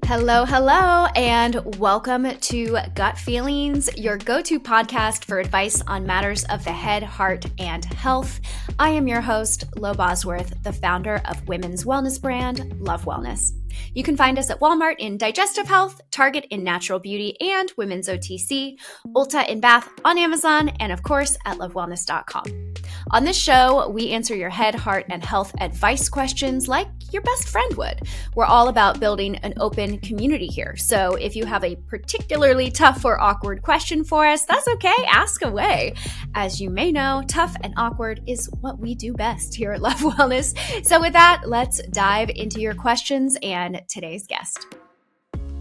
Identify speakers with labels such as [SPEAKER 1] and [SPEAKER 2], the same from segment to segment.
[SPEAKER 1] Hello, hello, and welcome to Gut Feelings, your go-to podcast for advice on matters of the head, heart, and health. I am your host, Lo Bosworth, the founder of women's wellness brand, Love Wellness. You can find us at Walmart in digestive health, Target in natural beauty and women's OTC, Ulta in bath on Amazon, and of course at lovewellness.com. On this show, we answer your head, heart, and health advice questions like your best friend would. We're all about building an open community here. So if you have a particularly tough or awkward question for us, that's okay, ask away. As you may know, tough and awkward is what we do best here at Love Wellness. So with that, let's dive into your questions and today's guest.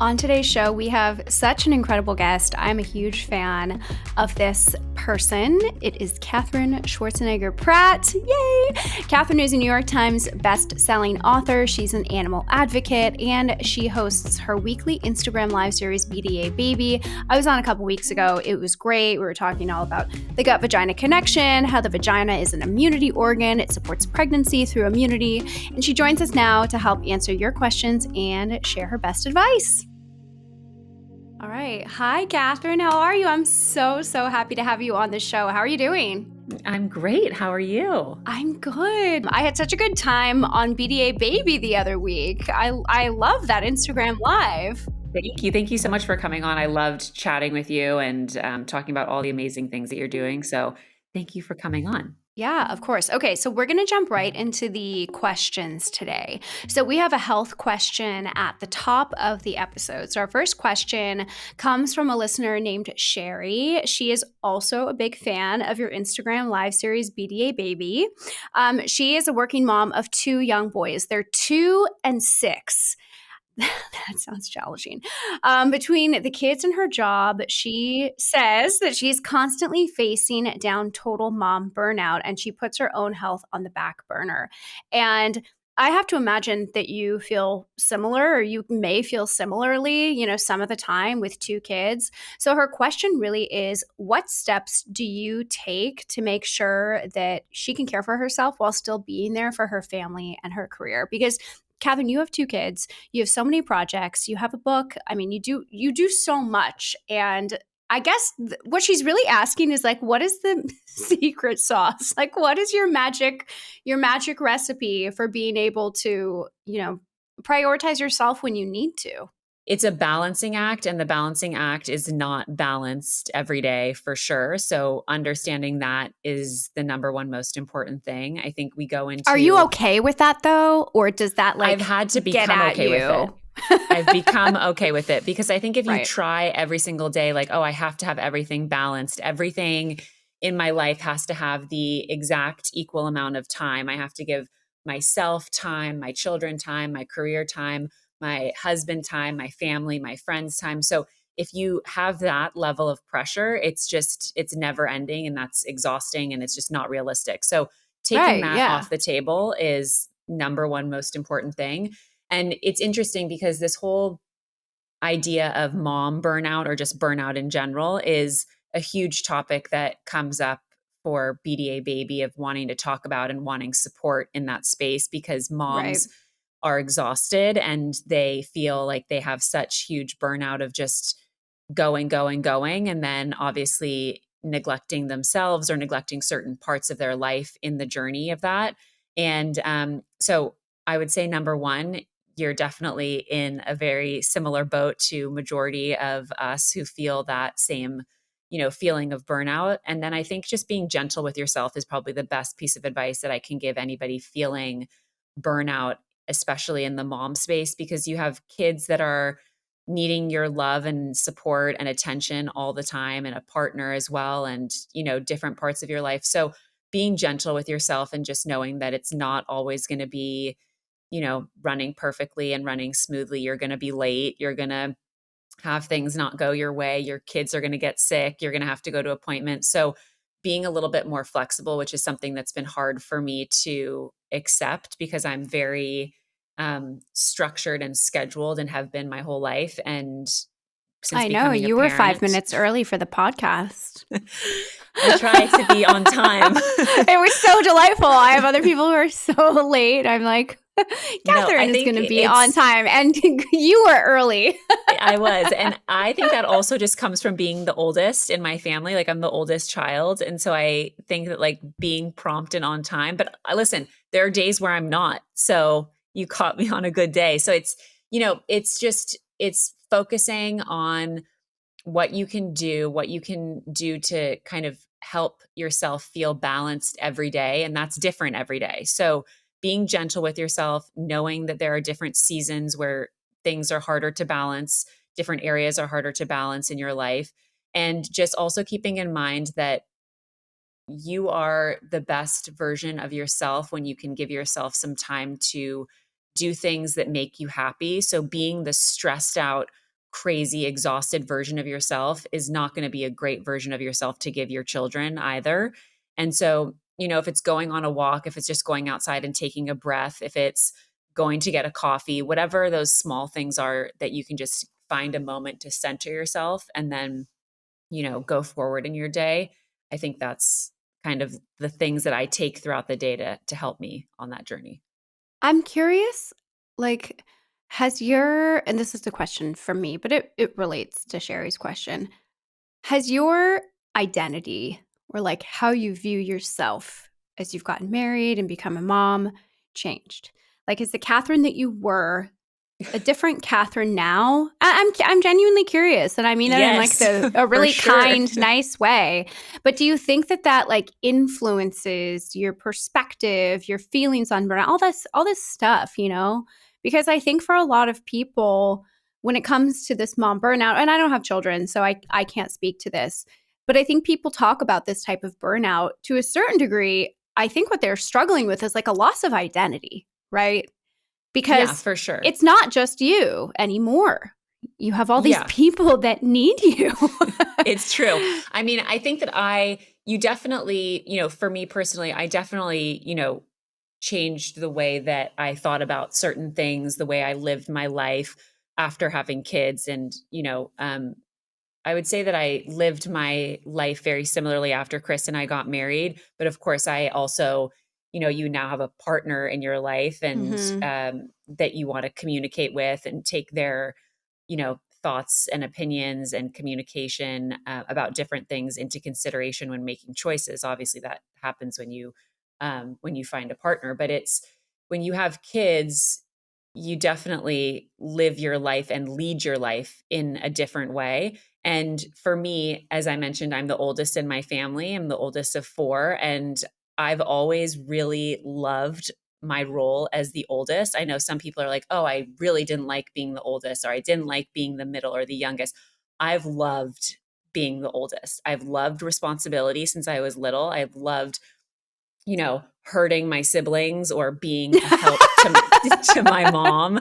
[SPEAKER 1] On today's show, we have such an incredible guest. I'm a huge fan of this person. It is Katherine Schwarzenegger Pratt. Yay! Katherine is a New York Times best-selling author. She's an animal advocate, and she hosts her weekly Instagram live series, BDA Baby. I was on a couple weeks ago. It was great. We were talking all about the gut-vagina connection, how the vagina is an immunity organ. It supports pregnancy through immunity. And she joins us now to help answer your questions and share her best advice. All right. Hi, Katherine. How are you? I'm so happy to have you on the show. How are you doing?
[SPEAKER 2] I'm great. How are you?
[SPEAKER 1] I'm good. I had such a good time on BDA Baby the other week. I love that Instagram Live.
[SPEAKER 2] Thank you. Thank you so much for coming on. I loved chatting with you and talking about all the amazing things that you're doing. So thank you for coming on.
[SPEAKER 1] Yeah, of course. Okay, so we're going to jump right into the questions today. So we have a health question at the top of the episode. So our first question comes from a listener named Sherry. She is also a big fan of your Instagram live series, BDA Baby. She is a working mom of two young boys. They're 2 and 6. That sounds challenging. Between the kids and her job, she says that she's constantly facing down total mom burnout, and she puts her own health on the back burner. And I have to imagine that you feel similar, or you may feel similarly, some of the time with 2 kids. So her question really is, what steps do you take to make sure that she can care for herself while still being there for her family and her career? Because Katherine, you have 2 kids, you have so many projects, you have a book. I mean, you do so much. And I guess what she's really asking is like, what is the secret sauce? Like, what is your magic recipe for being able to, prioritize yourself when you need to?
[SPEAKER 2] It's a balancing act, and the balancing act is not balanced every day for sure. So understanding that is the number one most important thing. I think we go into...
[SPEAKER 1] Are you okay with that though? Or does that
[SPEAKER 2] I've had to become okay with it. I've become okay with it because I think if you try every single day, like, oh, I have to have everything balanced, everything in my life has to have the exact equal amount of time. I have to give myself time, my children time, my career time, my husband time, my family, my friends time. So if you have that level of pressure, it's never ending, and that's exhausting, and it's just not realistic. So taking that off the table is number one most important thing. And it's interesting because this whole idea of mom burnout, or just burnout in general, is a huge topic that comes up for BDA Baby, of wanting to talk about and wanting support in that space, because moms are exhausted and they feel like they have such huge burnout of just going. And then obviously neglecting themselves or neglecting certain parts of their life in the journey of that. And so I would say, number one, you're definitely in a very similar boat to majority of us who feel that same, feeling of burnout. And then I think just being gentle with yourself is probably the best piece of advice that I can give anybody feeling burnout, especially in the mom space, because you have kids that are needing your love and support and attention all the time, and a partner as well, and, different parts of your life. So being gentle with yourself and just knowing that it's not always going to be, running perfectly and running smoothly. You're going to be late. You're going to have things not go your way. Your kids are going to get sick. You're going to have to go to appointments. So being a little bit more flexible, which is something that's been hard for me to accept, because I'm very structured and scheduled and have been my whole life. And since
[SPEAKER 1] I know
[SPEAKER 2] becoming a
[SPEAKER 1] you were 5
[SPEAKER 2] parent.
[SPEAKER 1] minutes early for the podcast.
[SPEAKER 2] I try to be on time.
[SPEAKER 1] It was so delightful. I have other people who are so late. I'm like, Katherine is going to be on time, and you were early.
[SPEAKER 2] I was. And I think that also just comes from being the oldest in my family. Like I'm the oldest child. And so I think that like being prompt and on time, but listen, there are days where I'm not. So you caught me on a good day. So it's, it's focusing on what you can do to kind of help yourself feel balanced every day. And that's different every day. So being gentle with yourself, knowing that there are different seasons where things are harder to balance, different areas are harder to balance in your life. And just also keeping in mind that you are the best version of yourself when you can give yourself some time to do things that make you happy. So being the stressed out, crazy, exhausted version of yourself is not going to be a great version of yourself to give your children either. And so, if it's going on a walk, if it's just going outside and taking a breath, if it's going to get a coffee, whatever those small things are that you can just find a moment to center yourself and then, go forward in your day. I think that's kind of the things that I take throughout the day to help me on that journey.
[SPEAKER 1] I'm curious, like, and this is the question from me, but it relates to Sherry's question. Has your identity or like how you view yourself as you've gotten married and become a mom changed? Like, is the Katherine that you were a different Katherine now? I'm genuinely curious, and I mean that in like a really kind, nice way. But do you think that like influences your perspective, your feelings on burnout, all this stuff? Because I think for a lot of people, when it comes to this mom burnout, and I don't have children, so I can't speak to this, but I think people talk about this type of burnout to a certain degree. I think what they're struggling with is like a loss of identity, right? Because
[SPEAKER 2] for sure,
[SPEAKER 1] it's not just you anymore. You have all these people that need you.
[SPEAKER 2] It's true. I mean, I think that you definitely, for me personally, I definitely, changed the way that I thought about certain things, the way I lived my life after having kids. And, I would say that I lived my life very similarly after Chris and I got married. But of course, I also, you now have a partner in your life and that you want to communicate with and take their, thoughts and opinions and communication about different things into consideration when making choices. Obviously, that happens when you find a partner. But it's when you have kids, you definitely live your life and lead your life in a different way. And for me, as I mentioned, I'm the oldest in my family. I'm the oldest of 4. And I've always really loved my role as the oldest. I know some people are like, oh, I really didn't like being the oldest, or I didn't like being the middle or the youngest. I've loved being the oldest. I've loved responsibility since I was little. I've loved hurting my siblings or being a help to my mom.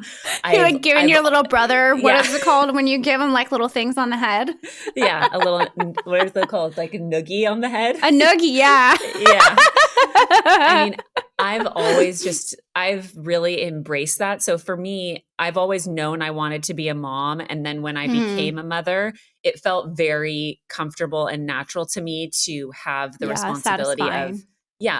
[SPEAKER 1] You're like giving your little brother, what is it called when you give him like little things on the head?
[SPEAKER 2] Yeah, a little, what is it called? Like a noogie on the head?
[SPEAKER 1] A noogie, yeah.
[SPEAKER 2] Yeah. I mean, I've really embraced that. So for me, I've always known I wanted to be a mom. And then when I became a mother, it felt very comfortable and natural to me to have the responsibility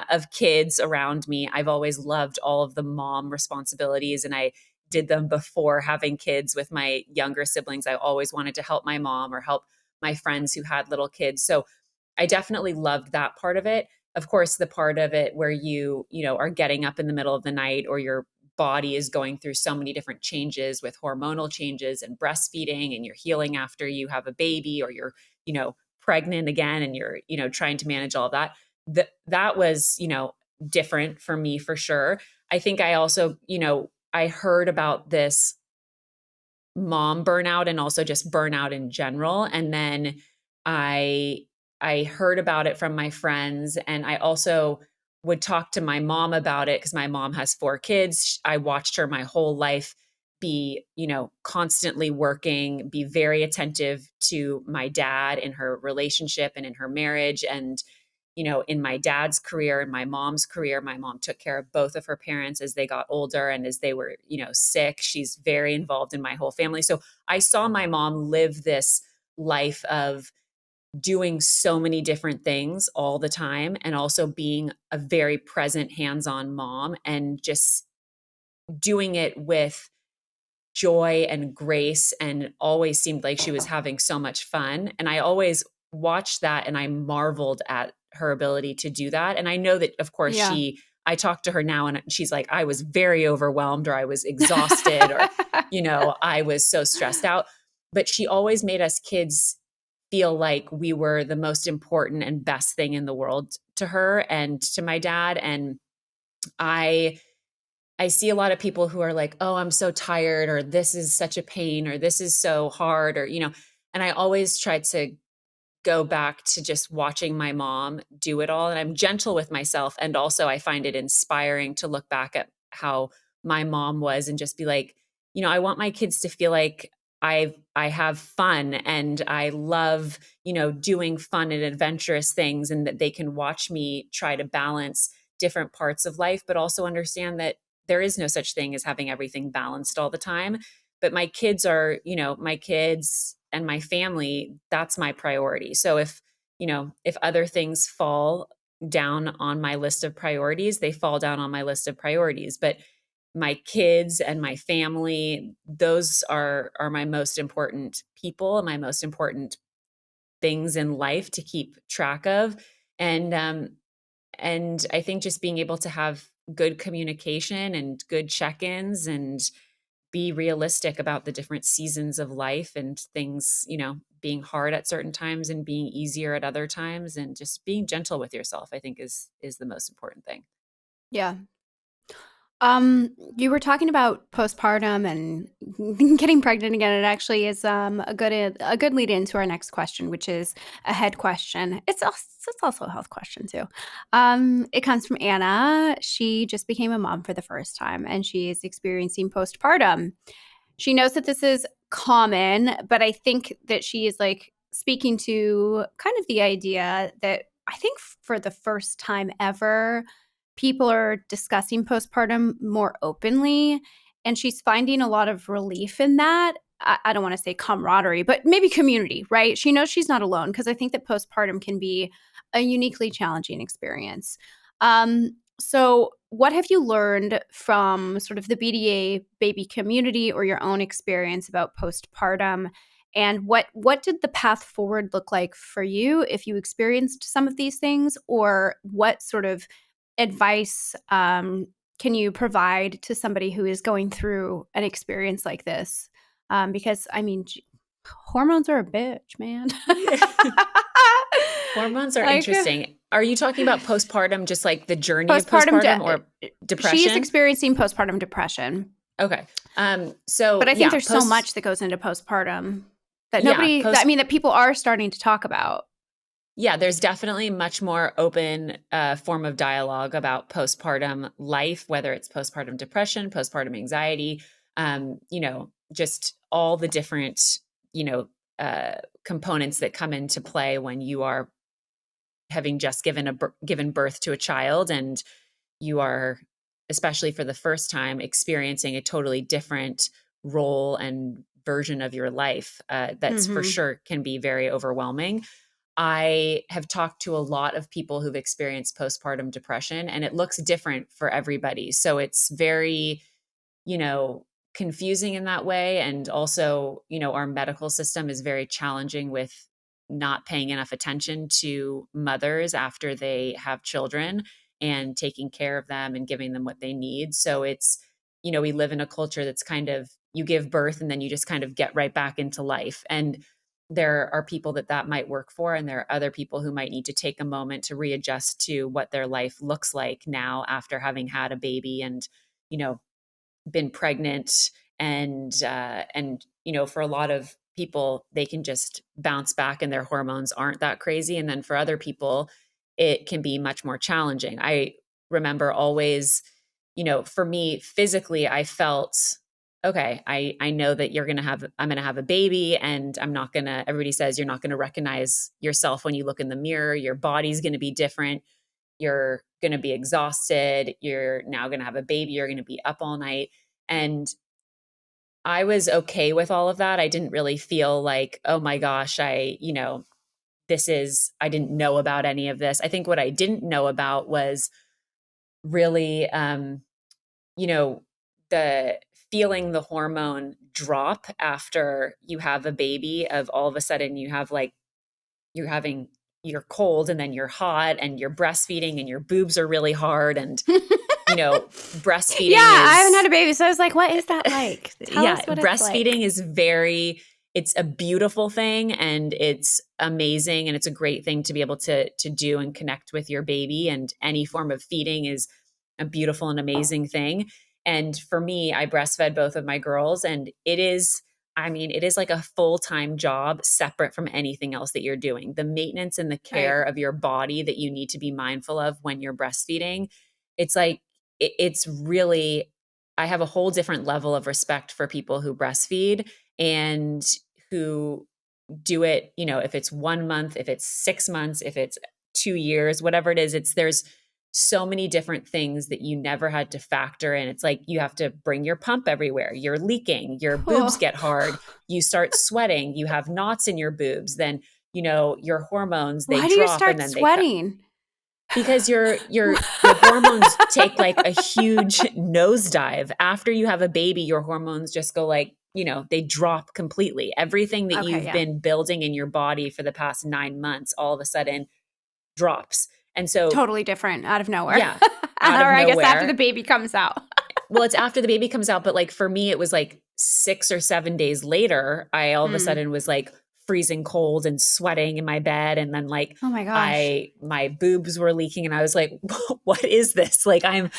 [SPEAKER 2] of kids around me. I've always loved all of the mom responsibilities, and I did them before having kids with my younger siblings. I always wanted to help my mom or help my friends who had little kids. So I definitely loved that part of it. Of course, the part of it where you are getting up in the middle of the night, or your body is going through so many different changes with hormonal changes and breastfeeding, and you're healing after you have a baby, or you're, pregnant again, and you're, trying to manage all of that. That was, different for me for sure. I think I also, I heard about this mom burnout and also just burnout in general. And then I heard about it from my friends, and I also would talk to my mom about it because my mom has 4 kids. I watched her my whole life be, constantly working, be very attentive to my dad in her relationship and in her marriage. And in my dad's career and my mom's career. My mom took care of both of her parents as they got older and as they were, sick. She's very involved in my whole family. So I saw my mom live this life of doing so many different things all the time, and also being a very present, hands-on mom, and just doing it with joy and grace, and always seemed like she was having so much fun. And I always watched that and I marveled at her ability to do that. And I know that, of course,
[SPEAKER 1] Yeah.
[SPEAKER 2] I talk to her now and she's like, I was very overwhelmed, or I was exhausted, or, I was so stressed out. But she always made us kids feel like we were the most important and best thing in the world to her and to my dad. And I see a lot of people who are like, oh, I'm so tired, or this is such a pain, or this is so hard, or, and I always try to go back to just watching my mom do it all. And I'm gentle with myself. And also I find it inspiring to look back at how my mom was and just be like, I want my kids to feel like I have fun and I love, doing fun and adventurous things, and that they can watch me try to balance different parts of life, but also understand that there is no such thing as having everything balanced all the time. But my kids are, my kids and my family, that's my priority. So if other things fall down on my list of priorities, they fall down on my list of priorities. But my kids and my family, those are my most important people and my most important things in life to keep track of. And I think just being able to have good communication and good check-ins, and be realistic about the different seasons of life and things, being hard at certain times and being easier at other times, and just being gentle with yourself, I think is the most important thing.
[SPEAKER 1] Yeah. You were talking about postpartum and getting pregnant again. It actually is a good lead into our next question, which is a head question. It's also a health question too. It comes from Anna. She just became a mom for the first time, and she is experiencing postpartum. She knows that this is common, but I think that she is like speaking to kind of the idea that I think for the first time ever, people are discussing postpartum more openly, and she's finding a lot of relief in that. I don't want to say camaraderie, but maybe community, right? She knows she's not alone, because I think that postpartum can be a uniquely challenging experience. So, what have you learned from sort of the BDA baby community or your own experience about postpartum? And what did the path forward look like for you if you experienced some of these things? Or what sort of advice can you provide to somebody who is going through an experience like this? Because, I mean, hormones are a bitch, man.
[SPEAKER 2] Hormones are interesting. Are you talking about postpartum, just like the journey of postpartum, or depression?
[SPEAKER 1] She is experiencing postpartum depression.
[SPEAKER 2] Okay.
[SPEAKER 1] But I think there's so much that goes into postpartum that that people are starting to talk about.
[SPEAKER 2] Yeah, there's definitely much more open form of dialogue about postpartum life, whether it's postpartum depression, postpartum anxiety, just all the different, components that come into play when you are having just given birth to a child, and you are, especially for the first time, experiencing a totally different role and version of your life. That's for sure can be very overwhelming. I have talked to a lot of people who've experienced postpartum depression, and it looks different for everybody. So it's very, confusing in that way. And also, our medical system is very challenging with not paying enough attention to mothers after they have children and taking care of them and giving them what they need. So it's, we live in a culture that's kind of, you give birth and then you just kind of get right back into life. And there are people that might work for, and there are other people who might need to take a moment to readjust to what their life looks like now after having had a baby and, been pregnant. And for a lot of people, they can just bounce back and their hormones aren't that crazy. And then for other people, it can be much more challenging. I remember always, for me physically, I felt okay, I know that I'm going to have a baby, and everybody says you're not going to recognize yourself when you look in the mirror. Your body's going to be different. You're going to be exhausted. You're now going to have a baby. You're going to be up all night. And I was okay with all of that. I didn't really feel like, oh my gosh, I didn't know about any of this. I think what I didn't know about was really, you know, the feeling the hormone drop after you have a baby, of all of a sudden you have like, you're cold and then you're hot and you're breastfeeding and your boobs are really hard. And, breastfeeding
[SPEAKER 1] Yeah, I haven't had a baby. So I was like, what is that like? Tell us what
[SPEAKER 2] breastfeeding
[SPEAKER 1] it's like.
[SPEAKER 2] It's a beautiful thing, and it's amazing. And it's a great thing to be able to do and connect with your baby. And any form of feeding is a beautiful and amazing thing. And for me, I breastfed both of my girls, and it is like a full-time job separate from anything else that you're doing. The maintenance and the care of your body that you need to be mindful of when you're breastfeeding, it's like, it's really, I have a whole different level of respect for people who breastfeed and who do it, if it's 1 month, if it's 6 months, if it's 2 years, whatever it is, there's so many different things that you never had to factor in. It's like, you have to bring your pump everywhere. You're leaking, your boobs get hard, you start sweating, you have knots in your boobs. Then, your hormones, they
[SPEAKER 1] Why
[SPEAKER 2] drop.
[SPEAKER 1] do you start
[SPEAKER 2] and then
[SPEAKER 1] sweating?
[SPEAKER 2] Because your hormones take like a huge nosedive. After you have a baby, your hormones just go like, they drop completely. Everything that you've been building in your body for the past 9 months, all of a sudden drops. And so
[SPEAKER 1] totally different, out of nowhere.
[SPEAKER 2] Yeah. Out of
[SPEAKER 1] or I
[SPEAKER 2] nowhere.
[SPEAKER 1] guess after the baby comes out.
[SPEAKER 2] Well, it's after the baby comes out. But like for me, it was like 6 or 7 days later, I all of a sudden was like freezing cold and sweating in my bed. And then like,
[SPEAKER 1] oh my gosh,
[SPEAKER 2] my boobs were leaking, and I was like, what is this? Like, I'm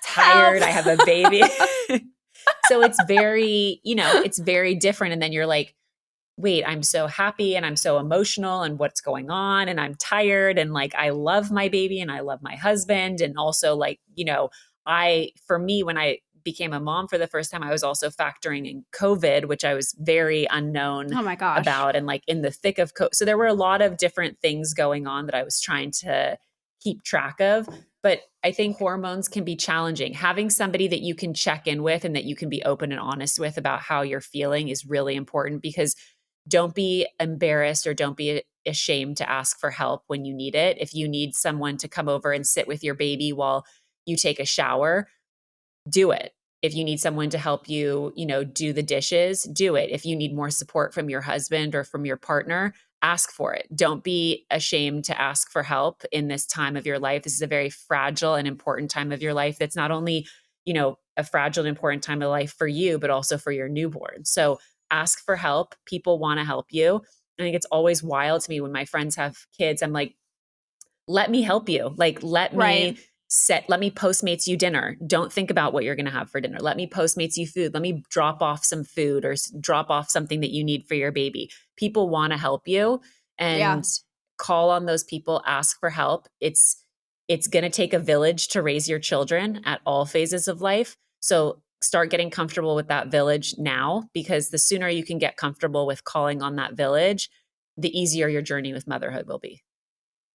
[SPEAKER 2] tired. I have a baby. So it's very, it's very different. And then you're like, wait, I'm so happy and I'm so emotional, and what's going on? And I'm tired, and like, I love my baby and I love my husband. And also like, for me, when I became a mom for the first time, I was also factoring in COVID, which I was very unknown about, and like in the thick of COVID. So there were a lot of different things going on that I was trying to keep track of. But I think hormones can be challenging. Having somebody that you can check in with and that you can be open and honest with about how you're feeling is really important, because don't be embarrassed or don't be ashamed to ask for help when you need it. If you need someone to come over and sit with your baby while you take a shower, do it. If you need someone to help you, do the dishes, do it. If you need more support from your husband or from your partner, ask for it. Don't be ashamed to ask for help in this time of your life. This is a very fragile and important time of your life. That's not only, a fragile and important time of life for you, but also for your newborn. So ask for help. People want to help you. I think it's always wild to me when my friends have kids. I'm like, let me help you. Like, let me Postmates you dinner. Don't think about what you're going to have for dinner. Let me Postmates you food. Let me drop off some food or drop off something that you need for your baby. People want to help you, and call on those people, ask for help. It's going to take a village to raise your children at all phases of life. So start getting comfortable with that village now, because the sooner you can get comfortable with calling on that village, the easier your journey with motherhood will be.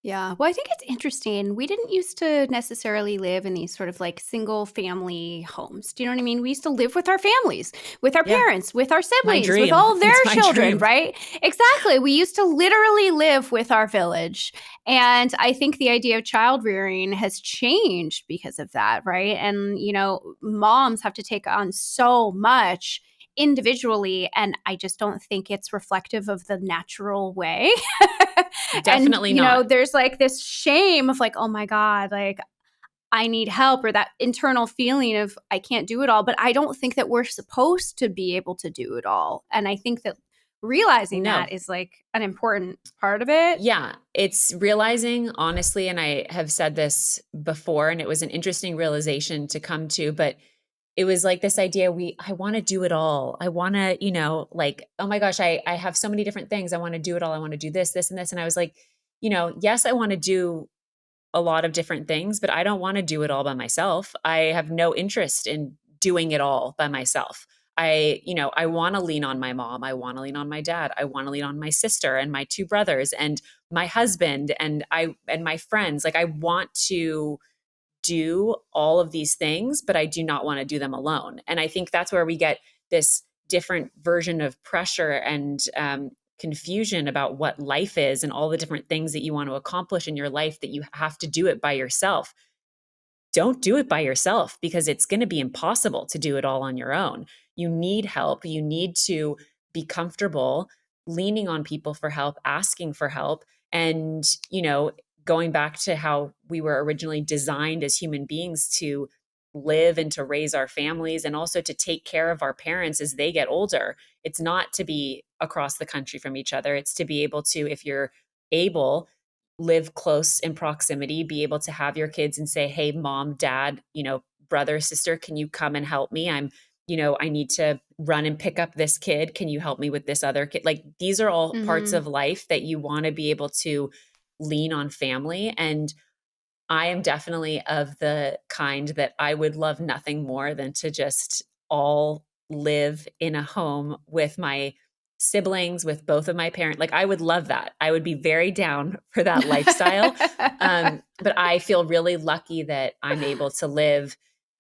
[SPEAKER 1] Yeah. Well, I think it's interesting. We didn't used to necessarily live in these sort of like single family homes. Do you know what I mean? We used to live with our families, with our parents, with our siblings, with all of their children, right? Exactly. We used to literally live with our village. And I think the idea of child rearing has changed because of that, right? And, moms have to take on so much individually, and I just don't think it's reflective of the natural way.
[SPEAKER 2] Definitely not.
[SPEAKER 1] There's like this shame of like, oh my God, like I need help, or that internal feeling of I can't do it all. But I don't think that we're supposed to be able to do it all. And I think that realizing that is like an important part of it.
[SPEAKER 2] Yeah, it's realizing, honestly, and I have said this before, and it was an interesting realization to come to, but it was like this idea, I want to do it all. I want to, like, oh my gosh, I have so many different things. I want to do it all. I want to do this, this, and this. And I was like, yes, I want to do a lot of different things, but I don't want to do it all by myself. I have no interest in doing it all by myself. I want to lean on my mom. I want to lean on my dad. I want to lean on my sister and my two brothers and my husband and my friends. Like I want to do all of these things, but I do not want to do them alone. And I think that's where we get this different version of pressure and confusion about what life is and all the different things that you want to accomplish in your life, that you have to do it by yourself. Don't do it by yourself, because it's going to be impossible to do it all on your own. You need help. You need to be comfortable leaning on people for help, asking for help. And, going back to how we were originally designed as human beings to live and to raise our families and also to take care of our parents as they get older. It's not to be across the country from each other. It's to be able to, if you're able, live close in proximity, be able to have your kids and say, hey, mom, dad, brother, sister, can you come and help me? I need to run and pick up this kid. Can you help me with this other kid? Like, these are all parts of life that you want to be able to lean on family. And I am definitely of the kind that I would love nothing more than to just all live in a home with my siblings, with both of my parents. Like, I would love that. I would be very down for that lifestyle. But I feel really lucky that I'm able to live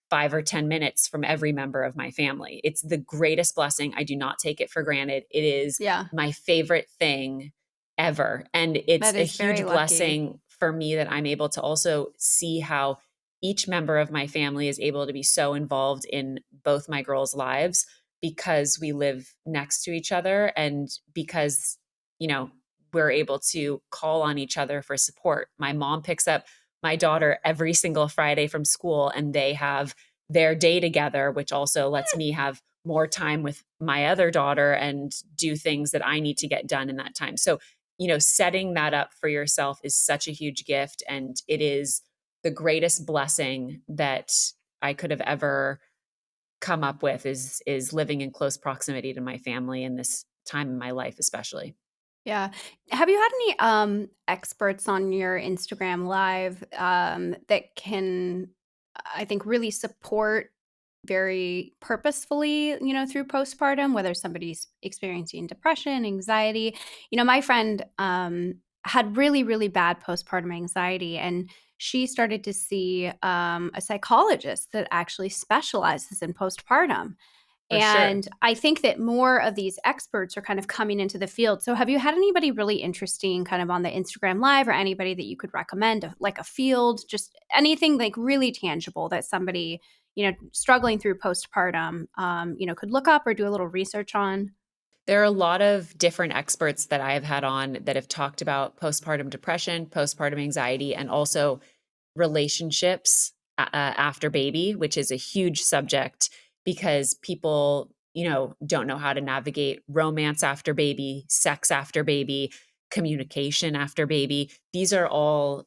[SPEAKER 2] 5 or 10 minutes from every member of my family. It's the greatest blessing. I do not take it for granted. It is my favorite thing ever. And it's a huge blessing for me that I'm able to also see how each member of my family is able to be so involved in both my girls' lives, because we live next to each other and because, we're able to call on each other for support. My mom picks up my daughter every single Friday from school, and they have their day together, which also lets me have more time with my other daughter and do things that I need to get done in that time. So, setting that up for yourself is such a huge gift. And it is the greatest blessing that I could have ever come up with, is living in close proximity to my family in this time in my life, especially.
[SPEAKER 1] Yeah. Have you had any experts on your Instagram live that can, I think, really support very purposefully, through postpartum, whether somebody's experiencing depression, anxiety? My friend had really, really bad postpartum anxiety, and she started to see a psychologist that actually specializes in postpartum.
[SPEAKER 2] For sure.
[SPEAKER 1] And I think that more of these experts are kind of coming into the field. So have you had anybody really interesting kind of on the Instagram live, or anybody that you could recommend, like a field, just anything like really tangible that somebody, struggling through postpartum, could look up or do a little research on?
[SPEAKER 2] There are a lot of different experts that I have had on that have talked about postpartum depression, postpartum anxiety, and also relationships after baby, which is a huge subject because people, don't know how to navigate romance after baby, sex after baby, communication after baby. These are all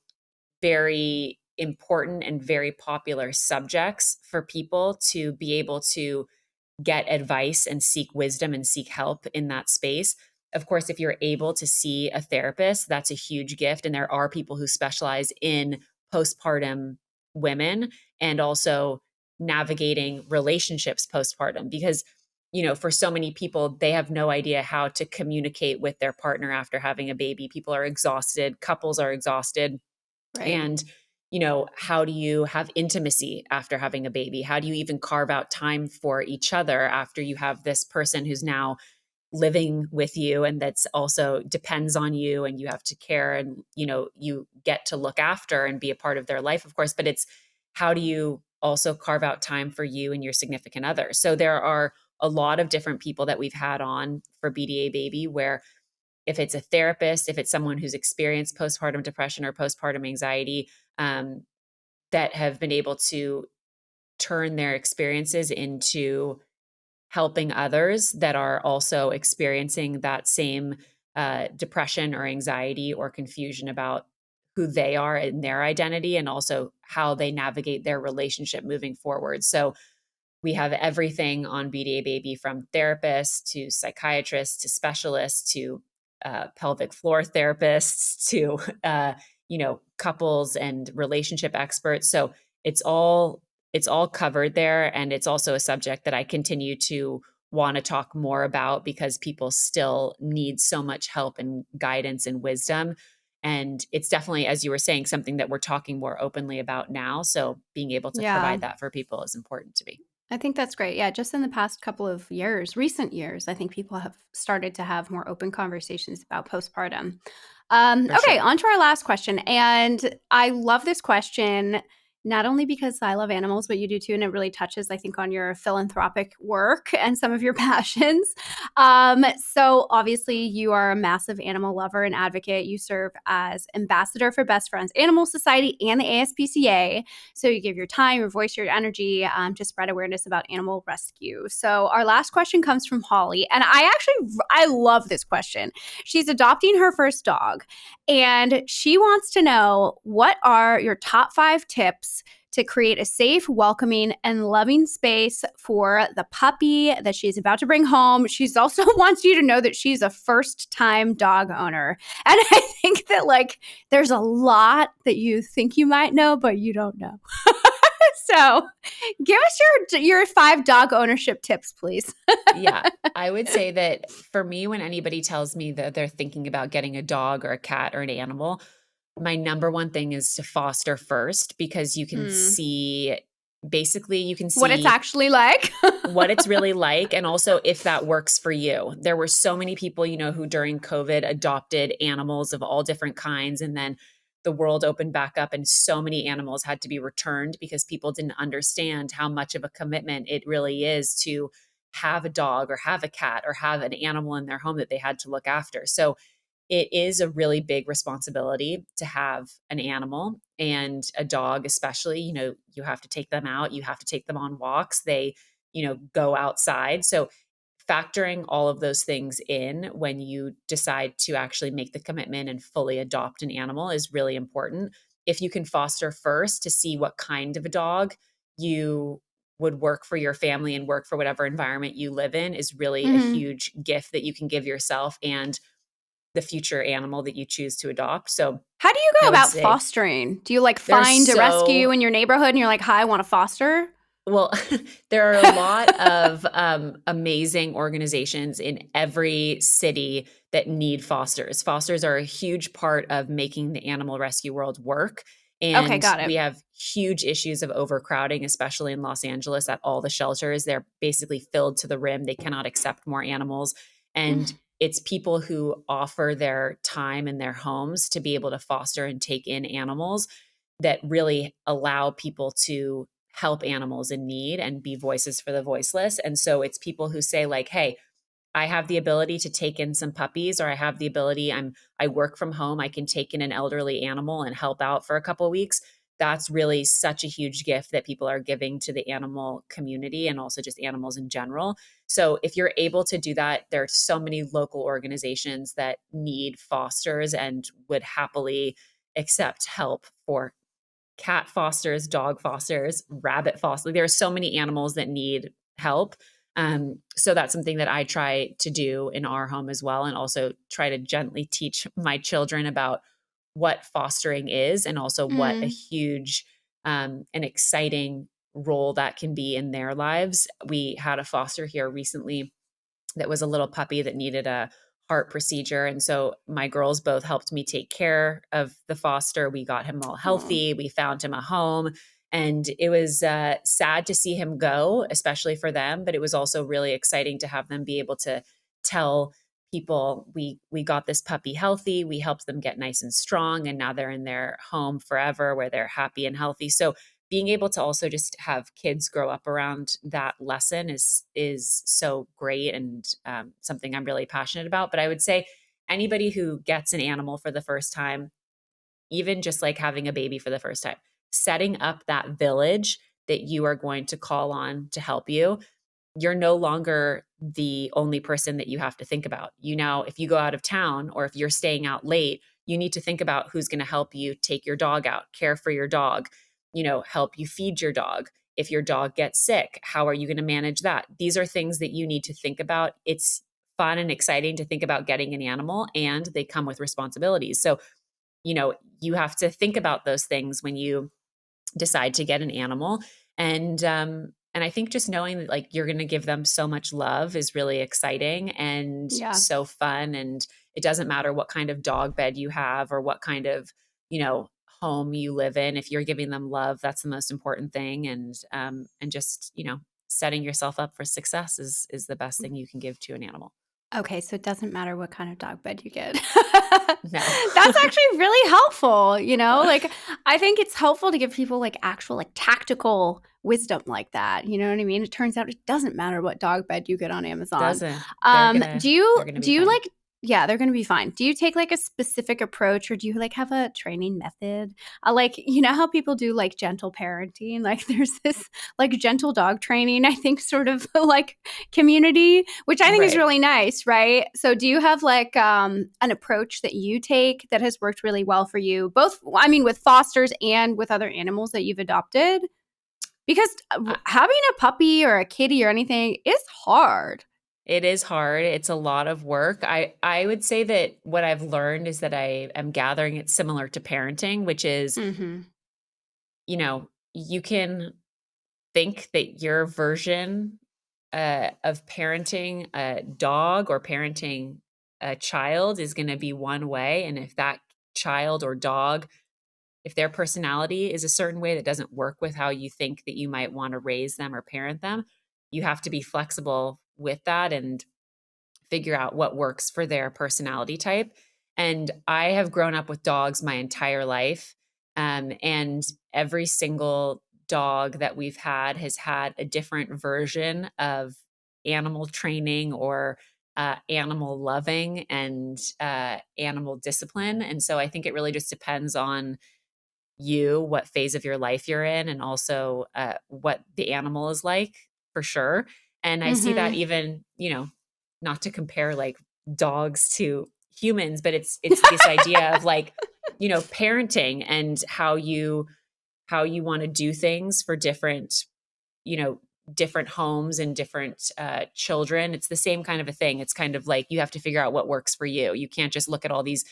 [SPEAKER 2] very important and very popular subjects for people to be able to get advice and seek wisdom and seek help in that space. Of course, if you're able to see a therapist, that's a huge gift. And there are people who specialize in postpartum women and also navigating relationships postpartum, because, for so many people, they have no idea how to communicate with their partner after having a baby. People are exhausted, couples are exhausted.
[SPEAKER 1] Right.
[SPEAKER 2] And, how do you have intimacy after having a baby? How do you even carve out time for each other after you have this person who's now living with you and that's also depends on you, and you have to care and, you get to look after and be a part of their life, of course, but it's how do you also carve out time for you and your significant other? So there are a lot of different people that we've had on for BDA Baby, where if it's a therapist, if it's someone who's experienced postpartum depression or postpartum anxiety, that have been able to turn their experiences into helping others that are also experiencing that same depression or anxiety or confusion about who they are in their identity, and also how they navigate their relationship moving forward. So we have everything on BDA Baby, from therapists to psychiatrists to specialists to pelvic floor therapists to couples and relationship experts. So it's all covered there, and it's also a subject that I continue to want to talk more about because people still need so much help and guidance and wisdom. And it's definitely, as you were saying, something that we're talking more openly about now. So being able to provide that for people is important to me.
[SPEAKER 1] I think that's great. Yeah, just in the past couple of years, recent years, I think people have started to have more open conversations about postpartum. Okay, on to our last question. And I love this question, not only because I love animals, but you do too. And it really touches, I think, on your philanthropic work and some of your passions. So obviously you are a massive animal lover and advocate. You serve as ambassador for Best Friends Animal Society and the ASPCA. So you give your time, your voice, your energy to spread awareness about animal rescue. So our last question comes from Holly. And I love this question. She's adopting her first dog. And she wants to know, what are your top 5 tips to create a safe, welcoming, and loving space for the puppy that she's about to bring home? She's also wants you to know that she's a first-time dog owner. And I think that there's a lot that you think you might know, but you don't know. So give us your 5 dog ownership tips, please.
[SPEAKER 2] Yeah, I would say that for me, when anybody tells me that they're thinking about getting a dog or a cat or an animal, my number one thing is to foster first, because you can see, basically you can see
[SPEAKER 1] what it's actually like,
[SPEAKER 2] what it's really like. And also if that works for you. There were so many people, who during COVID adopted animals of all different kinds. And then the world opened back up and so many animals had to be returned because people didn't understand how much of a commitment it really is to have a dog or have a cat or have an animal in their home that they had to look after. So it is a really big responsibility to have an animal, and a dog especially. You have to take them out, you have to take them on walks, they go outside. So factoring all of those things in when you decide to actually make the commitment and fully adopt an animal is really important. If you can foster first to see what kind of a dog you would work for your family and work for whatever environment you live in, is really a huge gift that you can give yourself and the future animal that you choose to adopt. So
[SPEAKER 1] how do you go about fostering? Do you find a rescue in your neighborhood and you're like, hi, I want to foster?
[SPEAKER 2] Well, there are a lot of amazing organizations in every city that need fosters. Fosters are a huge part of making the animal rescue world work. And
[SPEAKER 1] okay, got it.
[SPEAKER 2] We have huge issues of overcrowding, especially in Los Angeles at all the shelters. They're basically filled to the rim. They cannot accept more animals. And it's people who offer their time and their homes to be able to foster and take in animals that really allow people to help animals in need and be voices for the voiceless. And so it's people who say hey, I have the ability to take in some puppies, or I have the ability, I work from home, I can take in an elderly animal and help out for a couple of weeks. That's really such a huge gift that people are giving to the animal community and also just animals in general. So if you're able to do that, there are so many local organizations that need fosters and would happily accept help for cat fosters, dog fosters, rabbit fosters. There are so many animals that need help. So that's something that I try to do in our home as well, and also try to gently teach my children about what fostering is, and also what a huge and exciting role that can be in their lives. We had a foster here recently that was a little puppy that needed a heart procedure. And so my girls both helped me take care of the foster. We got him all healthy. We found him a home. And it was sad to see him go, especially for them. But it was also really exciting to have them be able to tell people, we got this puppy healthy. We helped them get nice and strong. And now they're in their home forever where they're happy and healthy. So being able to also just have kids grow up around that lesson is so great, and something I'm really passionate about. But I would say anybody who gets an animal for the first time, even just having a baby for the first time, setting up that village that you are going to call on to help you. You're no longer the only person that you have to think about. Now, if you go out of town or if you're staying out late, you need to think about who's going to help you take your dog out, care for your dog, help you feed your dog. If your dog gets sick, how are you going to manage that? These are things that you need to think about. It's fun and exciting to think about getting an animal, and they come with responsibilities. So, you have to think about those things when you decide to get an animal. And I think just knowing that like you're going to give them so much love is really exciting and so fun. And it doesn't matter what kind of dog bed you have or what kind of, home you live in. If you're giving them love, that's the most important thing. And just, setting yourself up for success is the best thing you can give to an animal.
[SPEAKER 1] Okay, so it doesn't matter what kind of dog bed you get.
[SPEAKER 2] No.
[SPEAKER 1] That's actually really helpful, Like, I think it's helpful to give people, like, actual, like, tactical wisdom like that, you know what I mean? It turns out it doesn't matter what dog bed you get on Amazon.
[SPEAKER 2] Doesn't.
[SPEAKER 1] Do you like yeah, they're going to be fine. Do you take like a specific approach or do you like have a training method? Like, how people do like gentle parenting? Like there's this like gentle dog training, I think sort of like community, which I think is really nice, right? So do you have like an approach that you take that has worked really well for you, both, with fosters and with other animals that you've adopted? Because having a puppy or a kitty or anything is hard.
[SPEAKER 2] It is hard. It's a lot of work. I would say that what I've learned is that I am gathering it's similar to parenting, which is, you can think that your version of parenting a dog or parenting a child is going to be one way. And if that child or dog, if their personality is a certain way that doesn't work with how you think that you might want to raise them or parent them, you have to be flexible with that and figure out what works for their personality type. And I have grown up with dogs my entire life. And every single dog that we've had has had a different version of animal training or animal loving and animal discipline. And so I think it really just depends on you, what phase of your life you're in, and also what the animal is like, for sure. And I see that even, not to compare like dogs to humans, but it's this idea of like, parenting and how you want to do things for different, different homes and different children. It's the same kind of a thing. It's kind of like you have to figure out what works for you. You can't just look at all these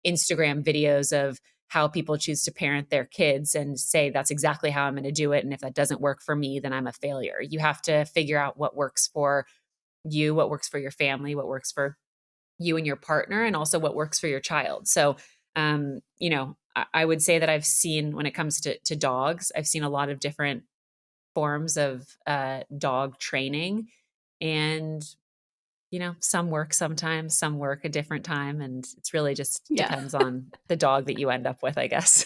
[SPEAKER 2] Instagram videos of how people choose to parent their kids and say, that's exactly how I'm going to do it. And if that doesn't work for me, then I'm a failure. You have to figure out what works for you, what works for your family, what works for you and your partner, and also what works for your child. So, I would say that I've seen, when it comes to dogs, I've seen a lot of different forms of dog training, and some work sometimes, some work a different time. And it's really just depends on the dog that you end up with, I guess.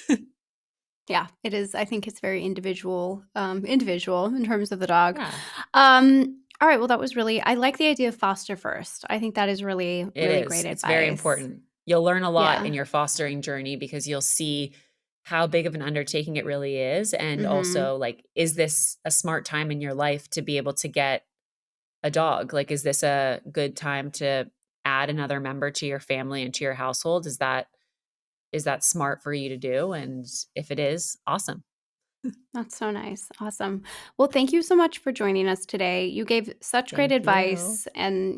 [SPEAKER 1] Yeah, it is. I think it's very individual in terms of the dog.
[SPEAKER 2] Yeah.
[SPEAKER 1] All right. Well, that was I like the idea of foster first. I think that is really great advice.
[SPEAKER 2] It's very important. You'll learn a lot in your fostering journey because you'll see how big of an undertaking it really is. And also like, is this a smart time in your life to be able to get a dog? Like, is this a good time to add another member to your family and to your household? Is that smart for you to do? And if it is, awesome.
[SPEAKER 1] That's so nice. Awesome. Well, thank you so much for joining us today. You gave such great advice and,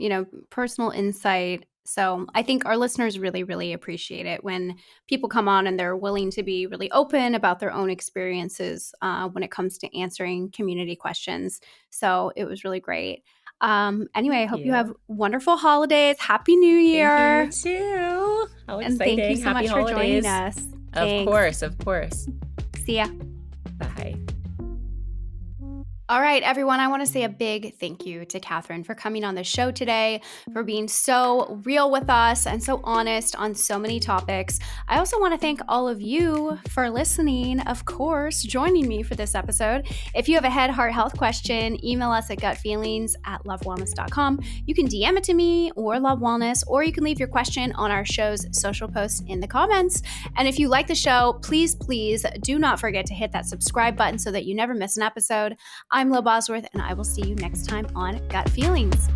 [SPEAKER 1] personal insight. So I think our listeners really, really appreciate it when people come on and they're willing to be really open about their own experiences when it comes to answering community questions. So it was really great. Anyway, I hope you have wonderful holidays. Happy New Year.
[SPEAKER 2] Thank you too. How exciting.
[SPEAKER 1] And thank you so
[SPEAKER 2] Happy
[SPEAKER 1] much
[SPEAKER 2] holidays.
[SPEAKER 1] For joining us. Thanks.
[SPEAKER 2] Of course.
[SPEAKER 1] See ya.
[SPEAKER 2] Bye.
[SPEAKER 1] All right, everyone, I want to say a big thank you to Katherine for coming on the show today, for being so real with us and so honest on so many topics. I also want to thank all of you for listening, of course, joining me for this episode. If you have a head, heart, health question, email us at gutfeelings@lovewellness.com. You can DM it to me or Love Wellness, or you can leave your question on our show's social posts in the comments. And if you like the show, please do not forget to hit that subscribe button so that you never miss an episode. I'm Lo Bosworth, and I will see you next time on Gut Feelings.